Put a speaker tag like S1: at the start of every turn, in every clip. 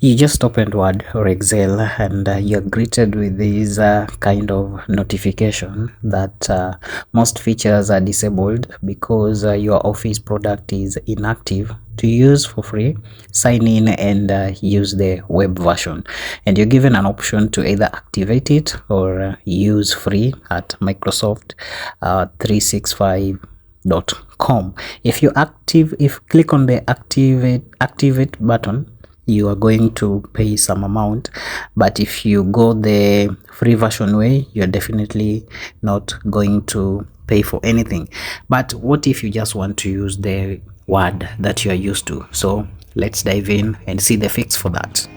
S1: You just opened Word or Excel and you're greeted with this kind of notification that most features are disabled because your Office product is inactive to use for free. Sign in and use the web version, and you're given an option to either activate it or use free at Microsoft 365.com. If you click on the activate button, you are going to pay some amount, but if you go the free version way, you're definitely not going to pay for anything. But what if you just want to use the Word that you are used to? So let's dive in and see the fix for that.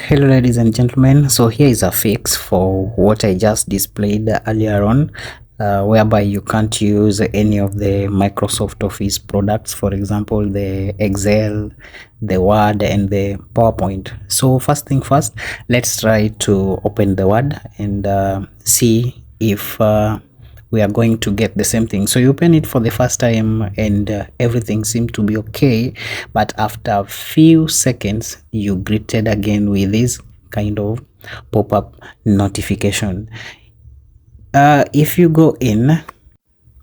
S1: Hello ladies and gentlemen, so here is a fix for what I just displayed earlier on, whereby you can't use any of the Microsoft Office products, for example the Excel, the Word and the PowerPoint. So first thing first, let's try to open the Word and see if we are going to get the same thing. So you open it for the first time and everything seemed to be okay, but after a few seconds you greeted again with this kind of pop-up notification. If you go in,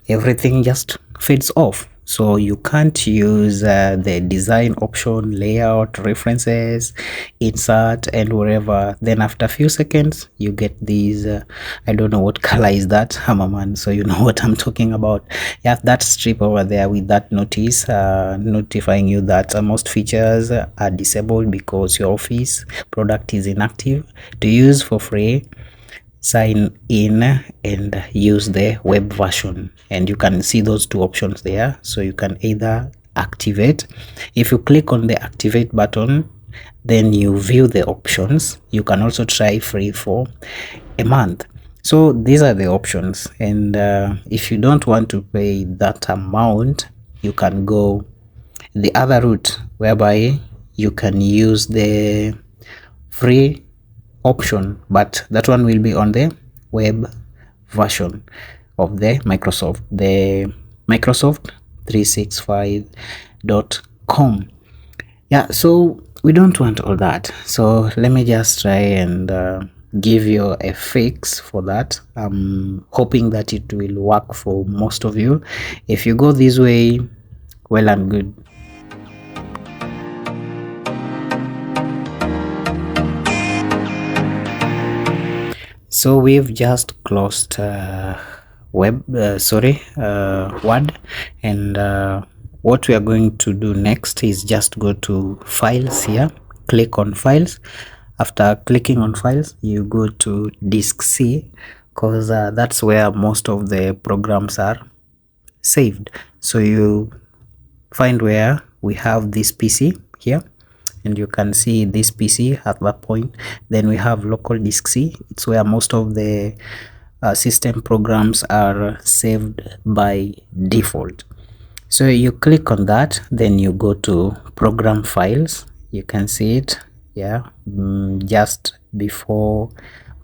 S1: everything just fades off, so you can't use the design option, layout, references, insert and wherever. Then after a few seconds you get these I don't know what color is that, Hammerman, so you know what I'm talking about. Yeah, that strip over there with that notice notifying you that most features are disabled because your Office product is inactive to use for free. Sign in and use the web version, and you can see those two options there. So you can either activate. If you click on the activate button, then you view the options. You can also try free for a month. So these are the options, and if you don't want to pay that amount, you can go the other route, whereby you can use the free option, but that one will be on the web version of the Microsoft 365.com. Yeah, so we don't want all that, so let me just try and give you a fix for that. I'm hoping that it will work for most of you. If you go this way, well and good. So we've just closed Word, and what we are going to do next is just go to files here, click on files. After clicking on files, you go to disk C, because that's where most of the programs are saved. So you find where we have this PC here, and you can see this PC at that point. Then we have local disk C. It's where most of the system programs are saved by default. So you click on that, then you go to program files. You can see it, yeah, just before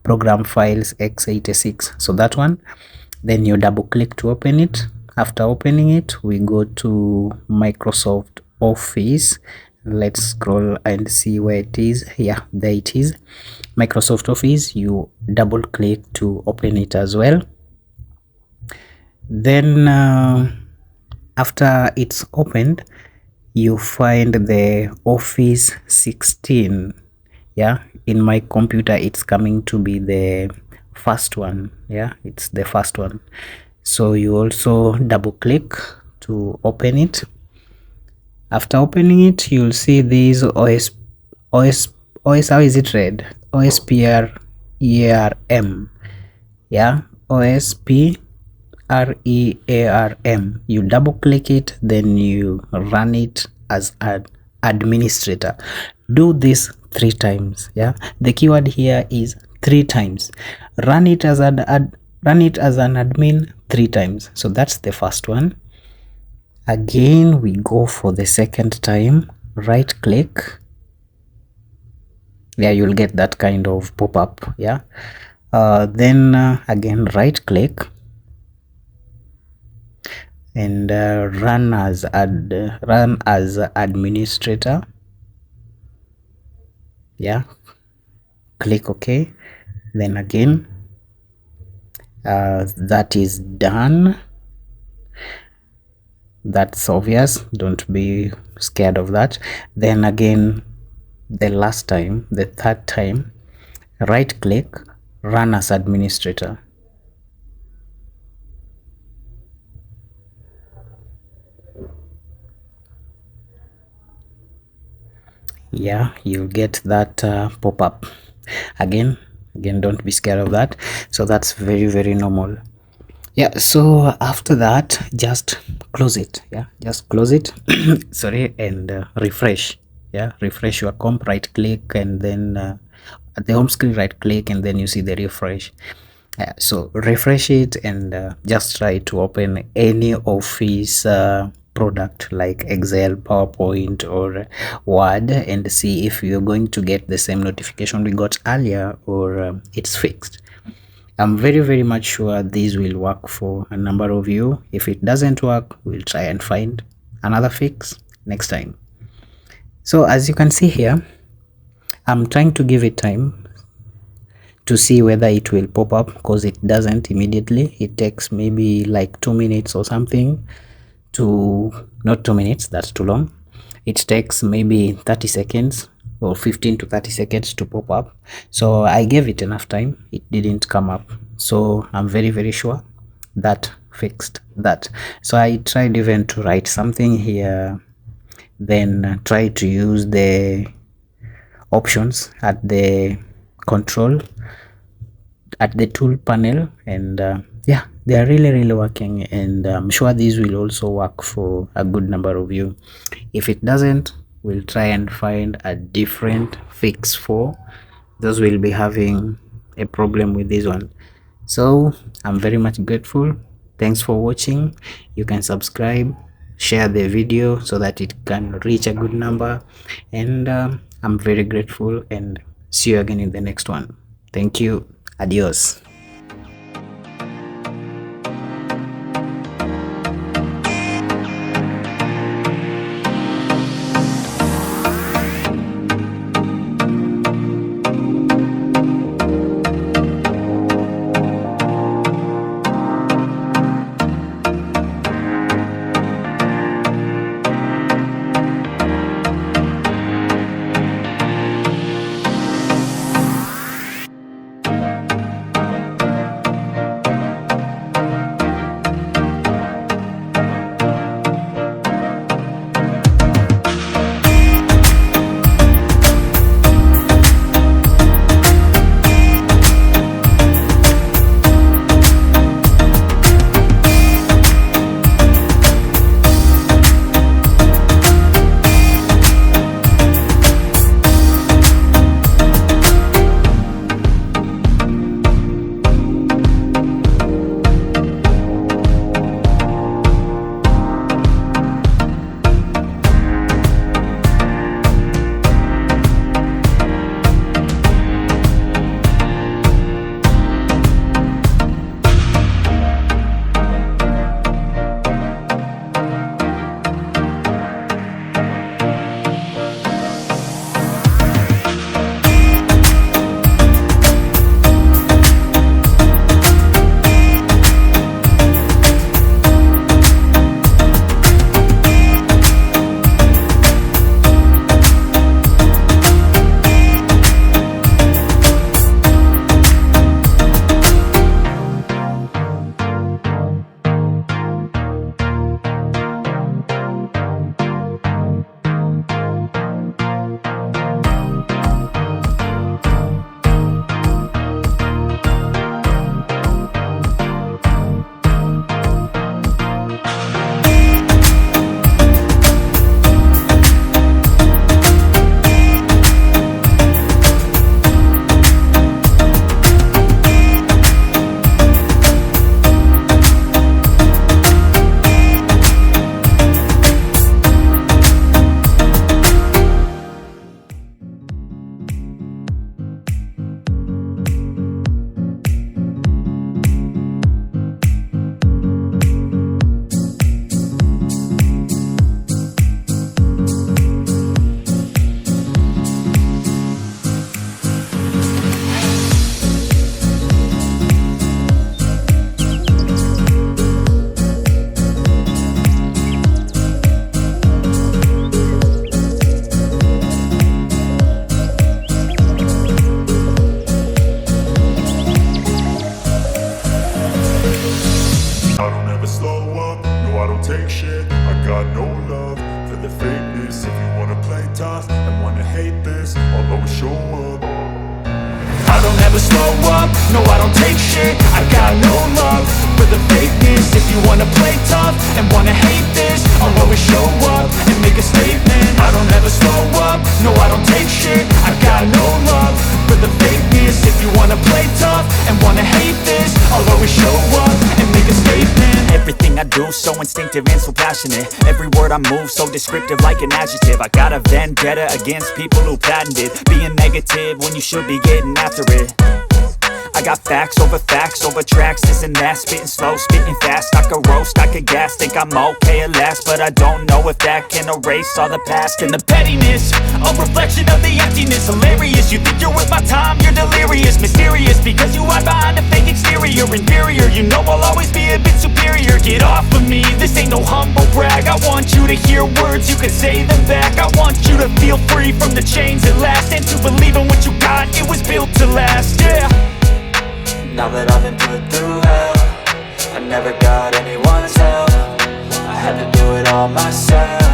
S1: program files x86, so that one. Then you double click to open it. After opening it, we go to Microsoft Office. Let's scroll and see where it is. Yeah, there it is, Microsoft Office. You double click to open it as well. Then after it's opened, you find the Office 16. Yeah, in my computer it's coming to be the first one. Yeah, it's the first one. So you also double click to open it. After opening it, you'll see these OS, how is it read? OSPREARM. Yeah, OSPREARM. You double click it, then you run it as an administrator. Do this 3 times. Yeah, the keyword here is 3 times. Run it as an admin 3 times. So that's the first one. Again, we go for the second time, right click. Yeah, you'll get that kind of pop-up. Yeah, then again right click. and run as administrator. Yeah, click OK. Then again, that is done. That's obvious, don't be scared of that. Then again, the third time, right click, run as administrator. Yeah, you'll get that pop-up again. Don't be scared of that. So that's very normal. Yeah, so after that, just close it. Yeah, just close it. Sorry, and refresh. Yeah, refresh your comp, right click, and then at the home screen, right click, and then you see the refresh. So refresh it and just try to open any Office product like Excel, PowerPoint, or Word, and see if you're going to get the same notification we got earlier, or it's fixed. I'm very much sure these will work for a number of you. If it doesn't work, we'll try and find another fix next time. So as you can see here, I'm trying to give it time to see whether it will pop up, because it doesn't immediately. It takes maybe like 2 minutes or something to, not 2 minutes, that's too long. It takes maybe 30 seconds or 15 to 30 seconds to pop up. So I gave it enough time, it didn't come up. So I'm very sure that fixed that. So I tried even to write something here, then try to use the options at the control at the tool panel, and yeah, they are really working, and I'm sure these will also work for a good number of you. If it doesn't, we'll try and find a different fix for those will be having a problem with this one. So I'm very much grateful. Thanks for watching. You can subscribe, share the video so that it can reach a good number, and I'm very grateful, and see you again in the next one. Thank you. Adios.
S2: slow up, no I don't take shit. I got no love for the fakeness. If you wanna play tough and wanna hate this, I'll always show up. I don't ever slow up, no I don't take shit. I got no love for the fakeness. If you wanna play tough and wanna hate this, I'll always show up and make a statement. I don't ever slow up, no I don't take shit. I got no love for the fakeness. If you wanna play tough and wanna hate this, I'll always show up and make a statement.
S3: Everything I do so instinctive and so passionate. Every word I move so descriptive like an adjective. I got a vendetta against people who patented being negative when you should be getting after it. I got facts over tracks, this and that. Spitting slow, spitting fast, I could roast, I could gas. Think I'm okay at last, but I don't know if that can erase all the past. And the pettiness, a reflection of the emptiness. Hilarious, you think you're worth my time, you're delirious. Mysterious, because you hide behind a fake exterior. Inferior, you know I'll always be a bit superior. Get off of me, this ain't no humble brag. I want you to hear words, you can say them back. I want you to feel free from the chains at last, and to believe in what you got, it was built to last, yeah.
S4: Now that I've been put through hell, I never got anyone's help. I had to do it all myself.